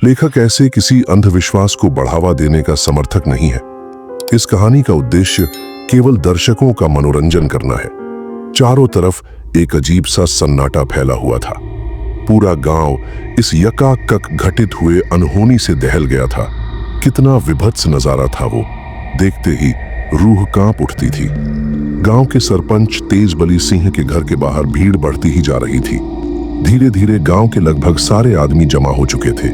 लेखक ऐसे किसी अंधविश्वास को बढ़ावा देने का समर्थक नहीं है। इस कहानी का उद्देश्य केवल दर्शकों का मनोरंजन करना है। चारों तरफ एक अजीब सा सन्नाटा फैला हुआ था। पूरा गांव इस यकाकक घटित हुए अनहोनी से दहल गया था। कितना विभत्स नजारा था वो, देखते ही रूह कांप उठती थी। गांव के सरपंच तेजबली सिंह के घर के बाहर भीड़ बढ़ती ही जा रही थी। धीरे धीरे गांव के लगभग सारे आदमी जमा हो चुके थे।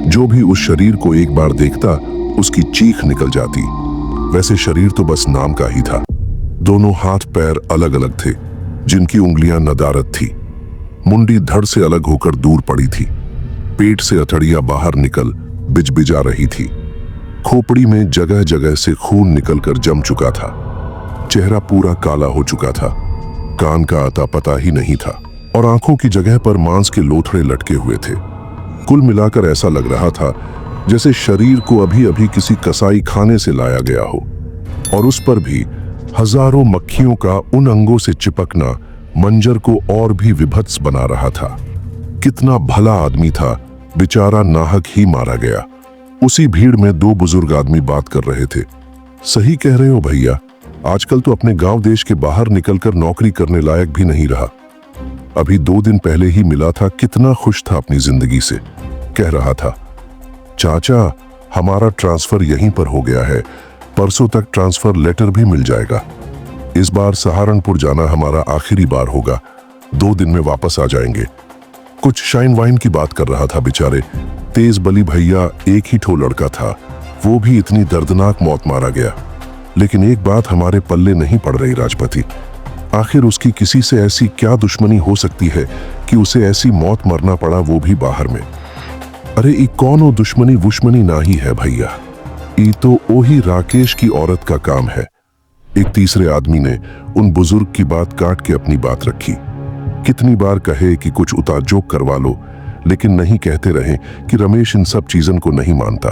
जो भी उस शरीर को एक बार देखता उसकी चीख निकल जाती। वैसे शरीर तो बस नाम का ही था। दोनों हाथ पैर अलग अलग थे, जिनकी उंगलियां नदारद थी। मुंडी धड़ से अलग होकर दूर पड़ी थी। पेट से अतड़ियां बाहर निकल बिजबिजा रही थी। खोपड़ी में जगह जगह से खून निकलकर जम चुका था। चेहरा पूरा काला हो चुका था। कान का अता पता ही नहीं था और आंखों की जगह पर मांस के लोथड़े लटके हुए थे। कुल मिलाकर ऐसा लग रहा था जैसे शरीर को अभी अभी किसी कसाई खाने से लाया गया हो, और उस पर भी हजारों मक्खियों का उन अंगों से चिपकना मंजर को और भी विभत्स बना रहा था। कितना भला आदमी था, बेचारा नाहक ही मारा गया। उसी भीड़ में दो बुजुर्ग आदमी बात कर रहे थे। सही कह रहे हो भैया, आजकल तो अपने गांव देश के बाहर निकलकर नौकरी करने लायक भी नहीं रहा। अभी 2 दिन पहले ही मिला था, कितना खुश था अपनी जिंदगी से। कह रहा था, चाचा हमारा ट्रांसफर यहीं पर हो गया है, परसों तक ट्रांसफर लेटर भी मिल जाएगा। इस बार सहारनपुर जाना हमारा आखिरी बार होगा, 2 दिन में वापस आ जाएंगे। कुछ शाइन वाइन की बात कर रहा था बेचारे। तेजबली भैया एक ही ठो लड़का था, वो भी इतनी दर्दनाक मौत मारा गया। लेकिन एक बात हमारे पल्ले नहीं पड़ रही राजपति, आखिर उसकी किसी से ऐसी क्या दुश्मनी हो सकती है कि उसे ऐसी मौत मरना पड़ा, वो भी बाहर में। अरे ई कौन दुश्मनी वुश्मनी ना ही है भैया, ई तो ओही राकेश की औरत का काम है। एक तीसरे आदमी ने उन बुजुर्ग की बात काट के अपनी बात रखी। कितनी बार कहे कि कुछ उतारजोक करवा लो, लेकिन नहीं कहते रहे कि रमेश इन सब चीजों को नहीं मानता।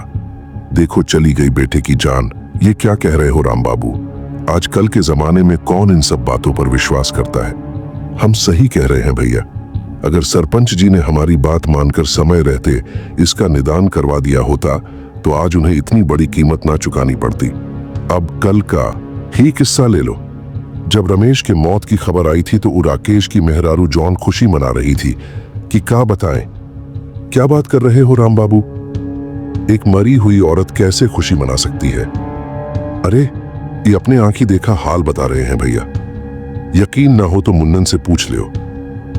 देखो चली गई बेटे की जान, ये क्या कह रहे हो राम बाबू? आजकल के जमाने में कौन इन सब बातों पर विश्वास करता है? हम सही कह रहे हैं भैया। अगर सरपंच जी ने हमारी बात मानकर समय रहते इसका निदान करवा दिया होता तो आज उन्हें इतनी बड़ी कीमत ना चुकानी पड़ती। अब कल का ही किस्सा ले लो। जब रमेश के मौत की खबर आई थी तो राकेश की मेहरारू जॉन खुशी मना रही थी कि क्या बताएं। क्या बात कर रहे हो राम बाबू? एक मरी हुई औरत कैसे खुशी मना सकती है? अरे ये अपने आंखी देखा हाल बता रहे हैं भैया। यकीन ना हो तो मुन्नन से पूछ लियो।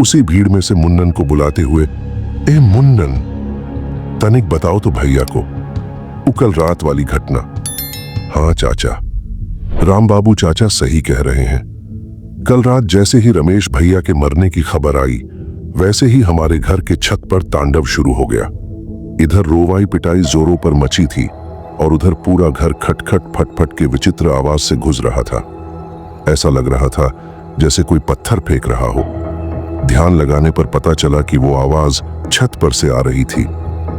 उसी भीड़ में से मुन्नन को बुलाते हुए, ए मुन्नन, तनिक बताओ तो भैया को कल रात वाली घटना। हाँ चाचा, राम बाबू चाचा सही कह रहे हैं। कल रात जैसे ही रमेश भैया के मरने की खबर आई, वैसे ही हमारे घर के छत पर तांडव शुरू हो गया। इधर रोवाई पिटाई जोरों पर मची थी और उधर पूरा घर खटखट फटफट के विचित्र आवाज से गुज रहा था। ऐसा लग रहा था जैसे कोई पत्थर फेंक रहा हो। ध्यान लगाने पर पता चला कि वो आवाज छत पर से आ रही थी,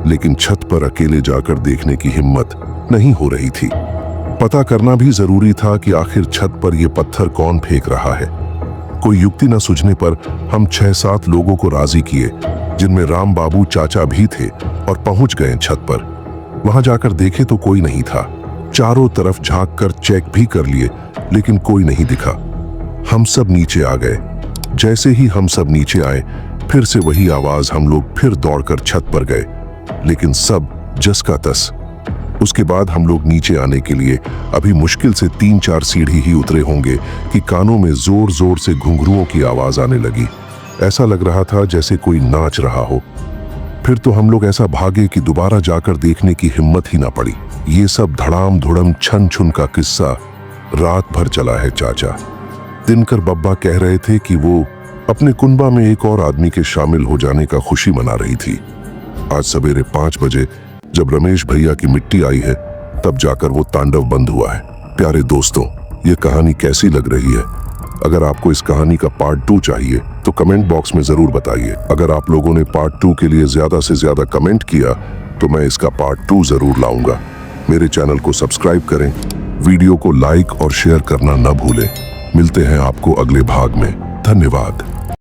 लेकिन छत पर अकेले जाकर देखने की हिम्मत नहीं हो रही थी। पता करना भी जरूरी था कि आखिर छत पर यह पत्थर कौन फेंक रहा है। कोई युक्ति न सूझने पर हम 6-7 लोगों को राजी किए, जिनमें राम बाबू चाचा भी थे, और पहुंच गए छत पर। वहां जाकर देखे तो कोई नहीं था। चारों तरफ झांक कर चेक भी कर लिए, लेकिन कोई नहीं दिखा। हम सब नीचे आ गए। जैसे ही हम सब नीचे आए, फिर से वही आवाज। हम लोग फिर दौड़कर छत पर गए, लेकिन सब जस का तस। उसके बाद हम लोग नीचे आने के लिए अभी मुश्किल से 3-4 सीढ़ी ही उतरे होंगे कि कानों में जोर जोर से घुंघरुओं की आवाज आने लगी। ऐसा लग रहा था जैसे कोई नाच रहा हो। फिर तो हम लोग ऐसा भागे कि दोबारा जाकर देखने की हिम्मत ही ना पड़ी। ये सब धड़ाम धुड़म छन छुन का किस्सा रात भर चला है चाचा। दिनकर बब्बा कह रहे थे कि वो अपने कुनबा में एक और आदमी के शामिल हो जाने का खुशी मना रही थी। आज सवेरे 5 बजे जब रमेश भैया की मिट्टी आई है, तब जाकर वो तांडव बंद हुआ है। प्यारे दोस्तों, ये कहानी कैसी लग रही है? अगर आपको इस कहानी का पार्ट 2 चाहिए तो कमेंट बॉक्स में जरूर बताइए। अगर आप लोगों ने पार्ट 2 के लिए ज्यादा से ज्यादा कमेंट किया तो मैं इसका पार्ट 2 जरूर लाऊंगा। मेरे चैनल को सब्सक्राइब करें, वीडियो को लाइक और शेयर करना न भूलें। मिलते हैं आपको अगले भाग में। धन्यवाद।